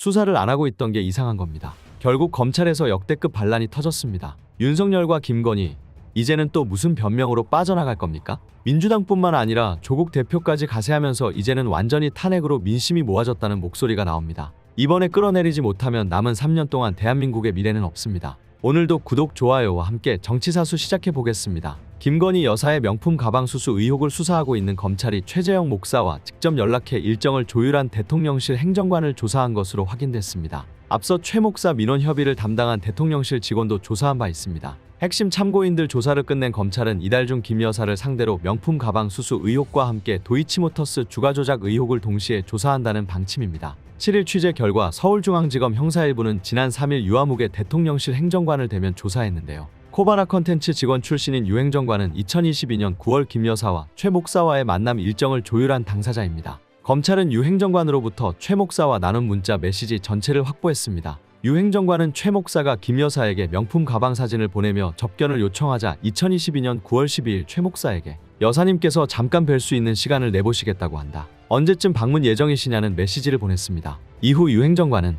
수사를 안 하고 있던 게 이상한 겁니다. 결국 검찰에서 역대급 반란이 터졌습니다. 윤석열과 김건희, 이제는 또 무슨 변명으로 빠져나갈 겁니까? 민주당뿐만 아니라 조국 대표까지 가세하면서 이제는 완전히 탄핵으로 민심이 모아졌다는 목소리가 나옵니다. 이번에 끌어내리지 못하면 남은 3년 동안 대한민국의 미래는 없습니다. 오늘도 구독, 좋아요와 함께 정치사수 시작해 보겠습니다. 김건희 여사의 명품 가방 수수 의혹을 수사하고 있는 검찰이 최재형 목사와 직접 연락해 일정을 조율한 대통령실 행정관을 조사한 것으로 확인됐습니다. 앞서 최 목사 민원 협의를 담당한 대통령실 직원도 조사한 바 있습니다. 핵심 참고인들 조사를 끝낸 검찰은 이달 중 김 여사를 상대로 명품 가방 수수 의혹과 함께 도이치모터스 주가 조작 의혹을 동시에 조사한다는 방침입니다. 7일 취재 결과 서울중앙지검 형사일부는 지난 3일 유아무개 대통령실 행정관을 대면 조사했는데요. 코바나 컨텐츠 직원 출신인 유 행정관은 2022년 9월 김 여사와 최 목사와의 만남 일정을 조율한 당사자입니다. 검찰은 유 행정관으로부터 최 목사와 나눈 문자 메시지 전체를 확보했습니다. 유 행정관은 최 목사가 김 여사에게 명품 가방 사진을 보내며 접견을 요청하자 2022년 9월 12일 최 목사에게 여사님께서 잠깐 뵐 수 있는 시간을 내보시겠다고 한다. 언제쯤 방문 예정이시냐는 메시지를 보냈습니다. 이후 유 행정관은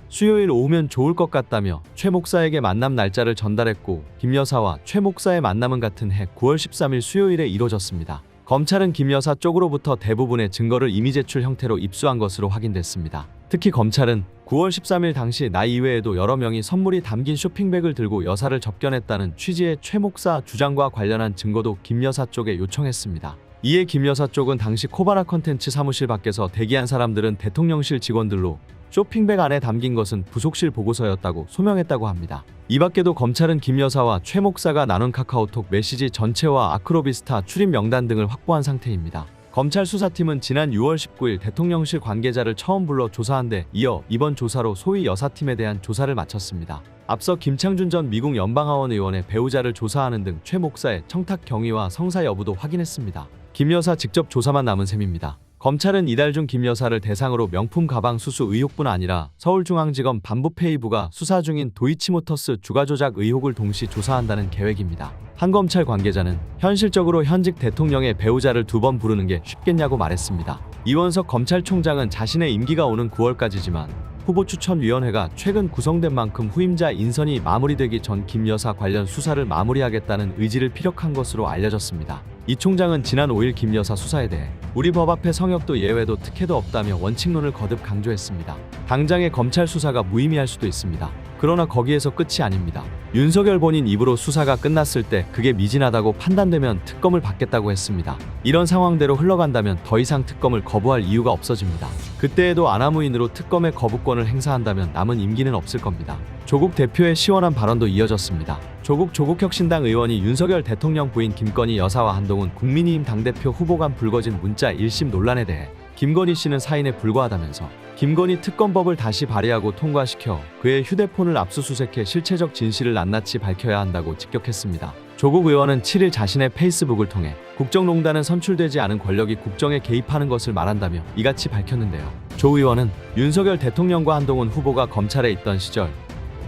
수요일 오후면 좋을 것 같다며 최 목사에게 만남 날짜를 전달했고 김 여사와 최 목사의 만남은 같은 해 9월 13일 수요일에 이뤄졌습니다. 검찰은 김 여사 쪽으로부터 대부분의 증거를 이미 제출 형태로 입수한 것으로 확인됐습니다. 특히 검찰은 9월 13일 당시 나 이외에도 여러 명이 선물이 담긴 쇼핑백을 들고 여사를 접견했다는 취지의 최 목사 주장과 관련한 증거도 김 여사 쪽에 요청했습니다. 이에 김 여사 쪽은 당시 코바나 컨텐츠 사무실 밖에서 대기한 사람들은 대통령실 직원들로 쇼핑백 안에 담긴 것은 부속실 보고서였다고 소명했다고 합니다. 이 밖에도 검찰은 김 여사와 최 목사가 나눈 카카오톡 메시지 전체와 아크로비스타 출입 명단 등을 확보한 상태입니다. 검찰 수사팀은 지난 6월 19일 대통령실 관계자를 처음 불러 조사한 데 이어 이번 조사로 소위 여사팀에 대한 조사를 마쳤습니다. 앞서 김창준 전 미국 연방하원 의원의 배우자를 조사하는 등 최 목사의 청탁 경위와 성사 여부도 확인했습니다. 김 여사 직접 조사만 남은 셈입니다. 검찰은 이달 중 김 여사를 대상으로 명품 가방 수수 의혹뿐 아니라 서울중앙지검 반부패의부가 수사 중인 도이치모터스 주가 조작 의혹을 동시 조사한다는 계획입니다. 한 검찰 관계자는 현실적으로 현직 대통령의 배우자를 2번 부르는 게 쉽겠냐고 말했습니다. 이원석 검찰총장은 자신의 임기가 오는 9월까지지만 후보추천위원회가 최근 구성된 만큼 후임자 인선이 마무리되기 전 김 여사 관련 수사를 마무리하겠다는 의지를 피력한 것으로 알려졌습니다. 이 총장은 지난 5일 김 여사 수사에 대해 우리 법 앞에 성역도 예외도 특혜도 없다며 원칙론을 거듭 강조했습니다. 당장의 검찰 수사가 무의미할 수도 있습니다. 그러나 거기에서 끝이 아닙니다. 윤석열 본인 입으로 수사가 끝났을 때 그게 미진하다고 판단되면 특검을 받겠다고 했습니다. 이런 상황대로 흘러간다면 더 이상 특검을 거부할 이유가 없어집니다. 그때에도 아나무인으로 특검의 거부권을 행사한다면 남은 임기는 없을 겁니다. 조국 대표의 시원한 발언도 이어졌습니다. 조국혁신당 의원이 윤석열 대통령 부인 김건희 여사와 한동훈 국민의힘 당대표 후보 간 불거진 문자 1심 논란에 대해 김건희 씨는 사인에 불과하다면서 김건희 특검법을 다시 발의하고 통과시켜 그의 휴대폰을 압수수색해 실체적 진실을 낱낱이 밝혀야 한다고 직격했습니다. 조국 의원은 7일 자신의 페이스북을 통해 국정농단은 선출되지 않은 권력이 국정에 개입하는 것을 말한다며 이같이 밝혔는데요. 조 의원은 윤석열 대통령과 한동훈 후보가 검찰에 있던 시절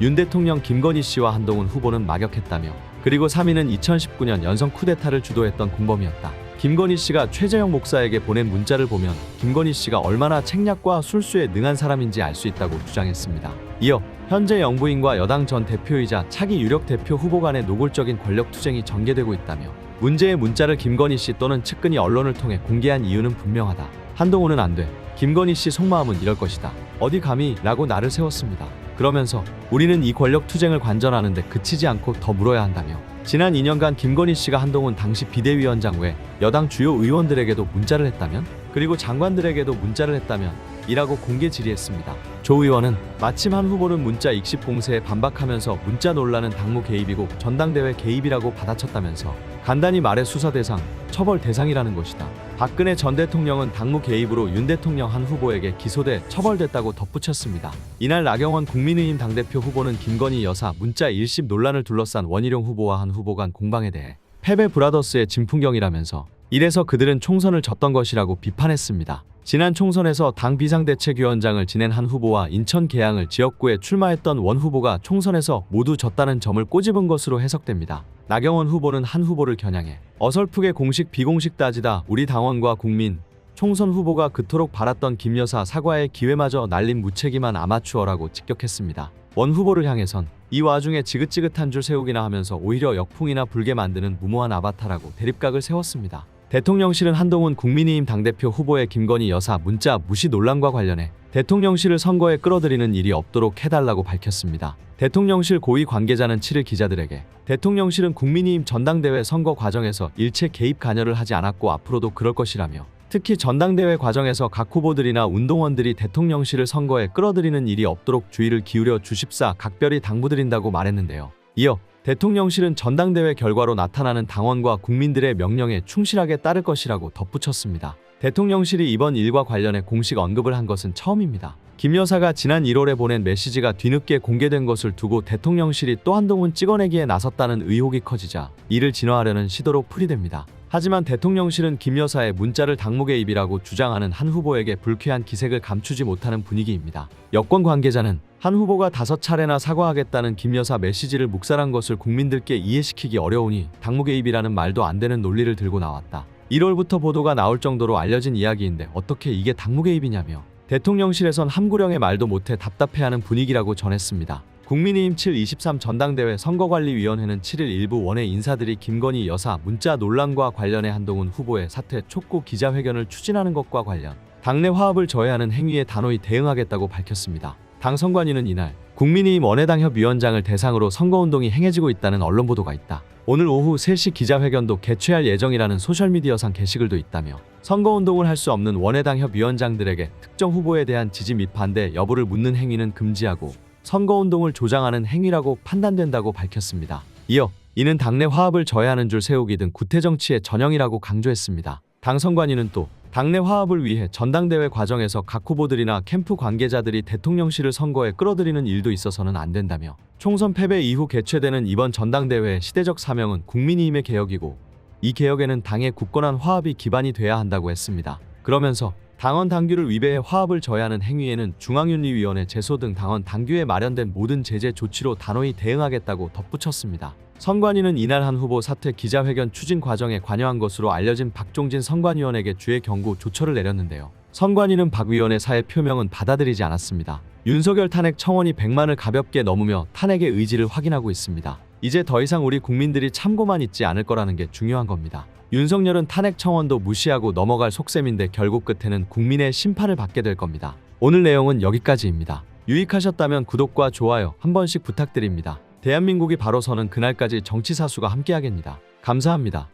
윤 대통령 김건희 씨와 한동훈 후보는 막역했다며 그리고 3위는 2019년 연성 쿠데타를 주도했던 공범이었다. 김건희 씨가 최재형 목사에게 보낸 문자를 보면 김건희 씨가 얼마나 책략과 술수에 능한 사람인지 알 수 있다고 주장했습니다. 이어 현재 영부인과 여당 전 대표이자 차기 유력 대표 후보 간의 노골적인 권력 투쟁이 전개되고 있다며 문제의 문자를 김건희 씨 또는 측근이 언론을 통해 공개한 이유는 분명하다. 한동훈은 안 돼. 김건희 씨 속마음은 이럴 것이다. 어디 감히 라고 나를 세웠습니다. 그러면서 우리는 이 권력 투쟁을 관전하는데 그치지 않고 더 물어야 한다며 지난 2년간 김건희 씨가 한동훈 당시 비대위원장 외 여당 주요 의원들에게도 문자를 했다면 그리고 장관들에게도 문자를 했다면 이라고 공개 질의했습니다. 조 의원은 마침 한 후보는 문자 익십 공세에 반박하면서 문자 논란은 당무 개입이고 전당대회 개입이라고 받아쳤다면서 간단히 말해 수사 대상, 처벌 대상이라는 것이다. 박근혜 전 대통령은 당무 개입으로 윤 대통령 한 후보에게 기소돼 처벌됐다고 덧붙였습니다. 이날 나경원 국민의힘 당대표 후보는 김건희 여사 문자 1심 논란을 둘러싼 원희룡 후보와 한 후보 간 공방에 대해 패배 브라더스의 진풍경이라면서 이래서 그들은 총선을 졌던 것이라고 비판했습니다. 지난 총선에서 당 비상대책위원장을 지낸 한 후보와 인천 계양을 지역구에 출마했던 원 후보가 총선에서 모두 졌다는 점을 꼬집은 것으로 해석됩니다. 나경원 후보는 한 후보를 겨냥해 어설프게 공식 비공식 따지다 우리 당원과 국민 총선 후보가 그토록 바랐던 김 여사 사과의 기회마저 날린 무책임한 아마추어라고 직격했습니다. 원 후보를 향해선 이 와중에 지긋지긋한 줄 세우기나 하면서 오히려 역풍이나 불게 만드는 무모한 아바타라고 대립각을 세웠습니다. 대통령실은 한동훈 국민의힘 당대표 후보의 김건희 여사 문자 무시 논란과 관련해 대통령실을 선거에 끌어들이는 일이 없도록 해달라고 밝혔습니다. 대통령실 고위 관계자는 7일 기자들에게 대통령실은 국민의힘 전당대회 선거 과정에서 일체 개입 관여를 하지 않았고 앞으로도 그럴 것이라며 특히 전당대회 과정에서 각 후보들이나 운동원들이 대통령실을 선거에 끌어들이는 일이 없도록 주의를 기울여 주십사 각별히 당부드린다고 말했는데요. 이어 대통령실은 전당대회 결과로 나타나는 당원과 국민들의 명령에 충실하게 따를 것이라고 덧붙였습니다. 대통령실이 이번 일과 관련해 공식 언급을 한 것은 처음입니다. 김 여사가 지난 1월에 보낸 메시지가 뒤늦게 공개된 것을 두고 대통령실이 또 한동훈 찍어내기에 나섰다는 의혹이 커지자 이를 진화하려는 시도로 풀이됩니다. 하지만 대통령실은 김 여사의 문자를 당무개입이라고 주장하는 한 후보에게 불쾌한 기색을 감추지 못하는 분위기입니다. 여권 관계자는 한 후보가 5차례나 사과하겠다는 김 여사 메시지를 묵살한 것을 국민들께 이해시키기 어려우니 당무개입이라는 말도 안 되는 논리를 들고 나왔다. 1월부터 보도가 나올 정도로 알려진 이야기인데 어떻게 이게 당무개입이냐며 대통령실에선 함구령의 말도 못해 답답해하는 분위기라고 전했습니다. 국민의힘 7.23 전당대회 선거관리위원회는 7일 일부 원외 인사들이 김건희 여사 문자 논란과 관련해 한동훈 후보의 사퇴 촉구 기자회견을 추진하는 것과 관련 당내 화합을 저해하는 행위에 단호히 대응하겠다고 밝혔습니다. 당 선관위는 이날 국민의힘 원외당협 위원장을 대상으로 선거운동이 행해지고 있다는 언론 보도가 있다. 오늘 오후 3시 기자회견도 개최할 예정이라는 소셜미디어상 게시글도 있다며 선거운동을 할 수 없는 원외당협 위원장들에게 특정 후보에 대한 지지 및 반대 여부를 묻는 행위는 금지하고 선거운동을 조장하는 행위라고 판단된다고 밝혔습니다. 이어 이는 당내 화합을 저해하는 줄 세우기 등 구태정치의 전형이라고 강조했습니다. 당 선관위는 또 당내 화합을 위해 전당대회 과정에서 각 후보들이나 캠프 관계자들이 대통령실을 선거에 끌어들이는 일도 있어서는 안 된다며 총선 패배 이후 개최되는 이번 전당대회의 시대적 사명은 국민의힘의 개혁이고 이 개혁에는 당의 굳건한 화합이 기반이 돼야 한다고 했습니다. 그러면서 당원 당규를 위배해 화합을 저해하는 행위에는 중앙윤리위원회 제소 등 당원 당규에 마련된 모든 제재 조치로 단호히 대응하겠다고 덧붙였습니다. 선관위는 이날 한 후보 사퇴 기자회견 추진 과정에 관여한 것으로 알려진 박종진 선관위원에게 주의 경고 조처를 내렸는데요. 선관위는 박 위원의 사의 표명은 받아들이지 않았습니다. 윤석열 탄핵 청원이 100만을 가볍게 넘으며 탄핵의 의지를 확인하고 있습니다. 이제 더 이상 우리 국민들이 참고만 있지 않을 거라는 게 중요한 겁니다. 윤석열은 탄핵 청원도 무시하고 넘어갈 속셈인데 결국 끝에는 국민의 심판을 받게 될 겁니다. 오늘 내용은 여기까지입니다. 유익하셨다면 구독과 좋아요 한 번씩 부탁드립니다. 대한민국이 바로 서는 그날까지 정치사수가 함께하겠습니다. 감사합니다.